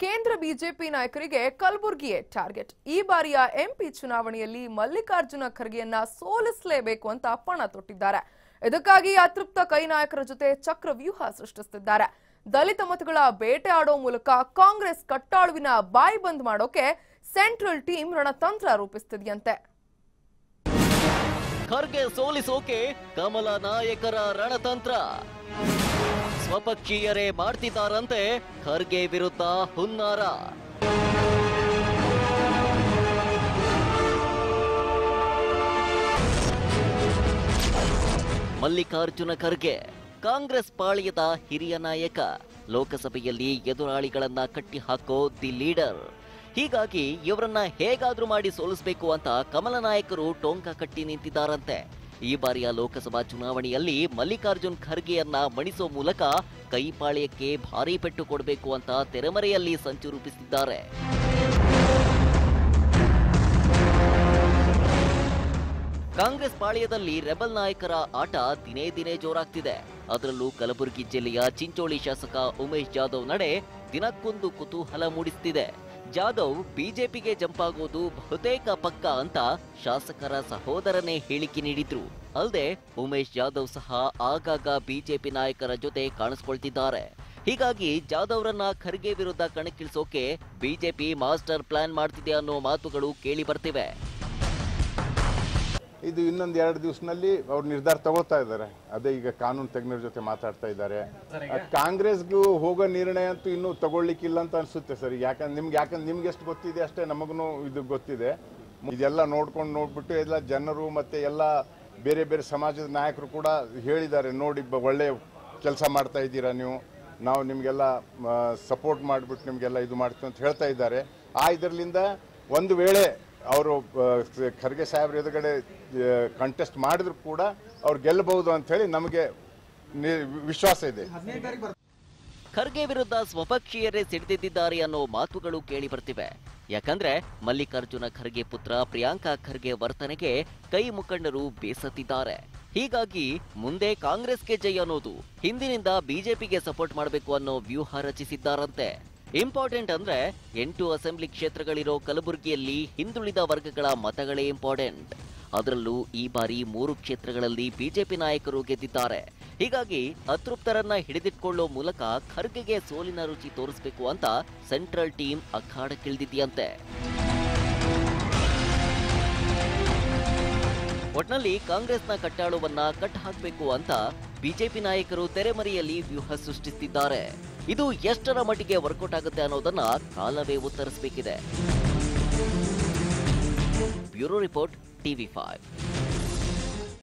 ಕೇಂದ್ರ ಬಿಜೆಪಿ ನಾಯಕರಿಗೆ ಕಲಬುರಗಿಯೇ ಟಾರ್ಗೆಟ್. ಈ ಬಾರಿಯ ಎಂಪಿ ಚುನಾವಣೆಯಲ್ಲಿ ಮಲ್ಲಿಕಾರ್ಜುನ ಖರ್ಗೆಯನ್ನ ಸೋಲಿಸಲೇಬೇಕು ಅಂತ ಪಣ ತೊಟ್ಟಿದ್ದಾರೆ. ಇದಕ್ಕಾಗಿ ಅತೃಪ್ತ ಕೈ ನಾಯಕರ ಜೊತೆ ಚಕ್ರವ್ಯೂಹ ಸೃಷ್ಟಿಸುತ್ತಿದ್ದಾರೆ. ದಲಿತ ಮತಗಳ ಬೇಟೆ ಆಡೋ ಮೂಲಕ ಕಾಂಗ್ರೆಸ್ ಕಟ್ಟಾಳುವಿನ ಬಾಯಿ ಬಂದ್ ಮಾಡೋಕೆ ಸೆಂಟ್ರಲ್ ಟೀಮ್ ರಣತಂತ್ರ ರೂಪಿಸುತ್ತಿದೆಯಂತೆ. ಖರ್ಗೆ ಸೋಲಿಸೋಕೆ ಕಮಲ ನಾಯಕರ ರಣತಂತ್ರ. ಸ್ವಪಕ್ಷೀಯರೇ ಮಾಡ್ತಿದ್ದಾರಂತೆ ಖರ್ಗೆ ವಿರುದ್ಧ ಹುನ್ನಾರ. ಮಲ್ಲಿಕಾರ್ಜುನ ಖರ್ಗೆ ಕಾಂಗ್ರೆಸ್ ಪಾಳ್ಯದ ಹಿರಿಯ ನಾಯಕ, ಲೋಕಸಭೆಯಲ್ಲಿ ಎದುರಾಳಿಗಳನ್ನ ಕಟ್ಟಿ ಹಾಕೋ ದಿ ಲೀಡರ್. ಹೀಗಾಗಿ ಇವರನ್ನ ಹೇಗಾದ್ರೂ ಮಾಡಿ ಸೋಲಿಸಬೇಕು ಅಂತ ಕಮಲ ನಾಯಕರು ಟೊಂಕ ಕಟ್ಟಿ ನಿಂತಿದ್ದಾರಂತೆ. ಈ ಬಾರಿಯ ಲೋಕಸಭಾ ಚುನಾವಣೆಯಲ್ಲಿ ಮಲ್ಲಿಕಾರ್ಜುನ್ ಖರ್ಗೆಯನ್ನ ಮಣಿಸೋ ಮೂಲಕ ಕೈಪಾಳ್ಯಕ್ಕೆ ಭಾರೀ ಪೆಟ್ಟು ಕೊಡಬೇಕು ಅಂತ ತೆರೆಮರೆಯಲ್ಲಿ ಸಂಚು ರೂಪಿಸಿದ್ದಾರೆ. ಕಾಂಗ್ರೆಸ್ ಪಾಳ್ಯದಲ್ಲಿ ರೆಬಲ್ ನಾಯಕರ ಆಟ ದಿನೇ ದಿನೇ ಜೋರಾಗ್ತಿದೆ. ಅದರಲ್ಲೂ ಕಲಬುರಗಿ ಜಿಲ್ಲೆಯ ಚಿಂಚೋಳಿ ಶಾಸಕ ಉಮೇಶ್ ಜಾಧವ್ ನಡೆ ದಿನಕ್ಕೊಂದು ಕುತೂಹಲ ಮೂಡಿಸುತ್ತಿದೆ. ಜಾಧವ್ ಬಿಜೆಪಿಗೆ ಜಂಪ್ ಆಗೋದು ಬಹುತೇಕ ಪಕ್ಕ ಅಂತ ಶಾಸಕರ ಸಹೋದರನೇ ಹೇಳಿಕೆ ನೀಡಿದ್ರು. ಅಲ್ಲದೆ ಉಮೇಶ್ ಜಾಧವ್ ಸಹ ಆಗಾಗ ಬಿಜೆಪಿ ನಾಯಕರ ಜೊತೆ ಕಾಣಿಸ್ಕೊಳ್ತಿದ್ದಾರೆ. ಹೀಗಾಗಿ ಜಾಧವ್ರನ್ನ ಖರ್ಗೆ ವಿರುದ್ಧ ಕಣಕ್ಕಿಳಿಸೋಕೆ ಬಿಜೆಪಿ ಮಾಸ್ಟರ್ ಪ್ಲಾನ್ ಮಾಡ್ತಿದೆ ಅನ್ನೋ ಮಾತುಗಳು ಕೇಳಿ ಬರ್ತಿವೆ. ಇದು ಇನ್ನೊಂದು 2 ದಿವಸದಲ್ಲಿ ಅವ್ರು ನಿರ್ಧಾರ ತಗೋತಾ ಇದ್ದಾರೆ. ಅದೇ ಈಗ ಕಾನೂನು ತಜ್ಞರ ಜೊತೆ ಮಾತಾಡ್ತಾ ಇದ್ದಾರೆ. ಕಾಂಗ್ರೆಸ್ಗೂ ಹೋಗೋ ನಿರ್ಣಯ ಅಂತೂ ಇನ್ನೂ ತಗೊಳ್ಳಿಕ್ಕಿಲ್ಲ ಅಂತ ಅನ್ಸುತ್ತೆ ಸರ್. ಯಾಕಂದ್ರೆ ನಿಮ್ಗೆ ಎಷ್ಟು ಗೊತ್ತಿದೆ ಅಷ್ಟೇ ನಮಗೂ ಇದು ಗೊತ್ತಿದೆ. ಇದೆಲ್ಲ ನೋಡ್ಬಿಟ್ಟು ಎಲ್ಲ ಜನರು ಮತ್ತೆ ಎಲ್ಲ ಬೇರೆ ಬೇರೆ ಸಮಾಜದ ನಾಯಕರು ಕೂಡ ಹೇಳಿದ್ದಾರೆ, ನೋಡಿ ಒಳ್ಳೆ ಕೆಲಸ ಮಾಡ್ತಾ ಇದ್ದೀರಾ ನೀವು, ನಾವು ನಿಮಗೆಲ್ಲ ಸಪೋರ್ಟ್ ಮಾಡಿಬಿಟ್ಟು ನಿಮಗೆಲ್ಲ ಇದು ಮಾಡ್ತೀವಿ ಅಂತ ಹೇಳ್ತಾ ಇದ್ದಾರೆ. ಇದರಿಂದ ಒಂದು ವೇಳೆ ಅವರು ಖರ್ಗೆ ಸಾಹೇಬ್ರ ಎದುರುಗಡೆ ಕಂಟೆಸ್ಟ್ ಮಾಡಿದ್ರು ಕೂಡ ಅವ್ರು ಗೆಲ್ಲಬಹುದು ಅಂತ ಹೇಳಿ ನಮಗೆ ವಿಶ್ವಾಸ ಇದೆ. ಖರ್ಗೆ ವಿರುದ್ಧ ಸ್ವಪಕ್ಷೀಯರೇ ಸಿಡಿದಿದ್ದಾರೆ ಅನ್ನೋ ಮಾತುಗಳು ಕೇಳಿ ಬರ್ತಿವೆ. ಯಾಕಂದ್ರೆ ಮಲ್ಲಿಕಾರ್ಜುನ ಖರ್ಗೆ ಪುತ್ರ ಪ್ರಿಯಾಂಕಾ ಖರ್ಗೆ ವರ್ತನೆಗೆ ಕೈ ಮುಖಂಡರು ಬೇಸತ್ತಿದ್ದಾರೆ. ಹೀಗಾಗಿ ಮುಂದೆ ಕಾಂಗ್ರೆಸ್ಗೆ ಜೈ ಅನ್ನೋದು, ಹಿಂದಿನಿಂದ ಬಿಜೆಪಿಗೆ ಸಪೋರ್ಟ್ ಮಾಡಬೇಕು ಅನ್ನೋ ವ್ಯೂಹ ರಚಿಸಿದ್ದಾರಂತೆ. ಇಂಪಾರ್ಟೆಂಟ್ ಅಂದ್ರೆ 8 ಅಸೆಂಬ್ಲಿ ಕ್ಷೇತ್ರಗಳಿರೋ ಕಲಬುರಗಿಯಲ್ಲಿ ಹಿಂದುಳಿದ ವರ್ಗಗಳ ಮತಗಳೇ ಇಂಪಾರ್ಟೆಂಟ್. ಅದರಲ್ಲೂ ಈ ಬಾರಿ 3 ಕ್ಷೇತ್ರಗಳಲ್ಲಿ ಬಿಜೆಪಿ ನಾಯಕರು ಗೆದ್ದಿದ್ದಾರೆ. ಹೀಗಾಗಿ ಅತೃಪ್ತರನ್ನ ಹಿಡಿದಿಟ್ಕೊಳ್ಳೋ ಮೂಲಕ ಖರ್ಗೆಗೆ ಸೋಲಿನ ರುಚಿ ತೋರಿಸಬೇಕು ಅಂತ ಸೆಂಟ್ರಲ್ ಟೀಮ್ ಅಖಾಡಕ್ಕಿಳಿದಿದೆಯಂತೆ. ಒಟ್ನಲ್ಲಿ ಕಾಂಗ್ರೆಸ್ನ ಕಟ್ಟಾಳುವನ್ನ ಕಟ್ ಹಾಕಬೇಕು ಅಂತ ಬಿಜೆಪಿ ನಾಯಕರು ತೆರೆಮರೆಯಲ್ಲಿ ವ್ಯೂಹ ಸೃಷ್ಟಿಸುತ್ತಿದ್ದಾರೆ. ಇದು ಎಷ್ಟರ ಮಟ್ಟಿಗೆ ವರ್ಕೌಟ್ ಆಗುತ್ತೆ ಅನ್ನೋದನ್ನ ಕಾಲವೇ ಉತ್ತರಿಸಬೇಕಿದೆ. Bureau report, TV5.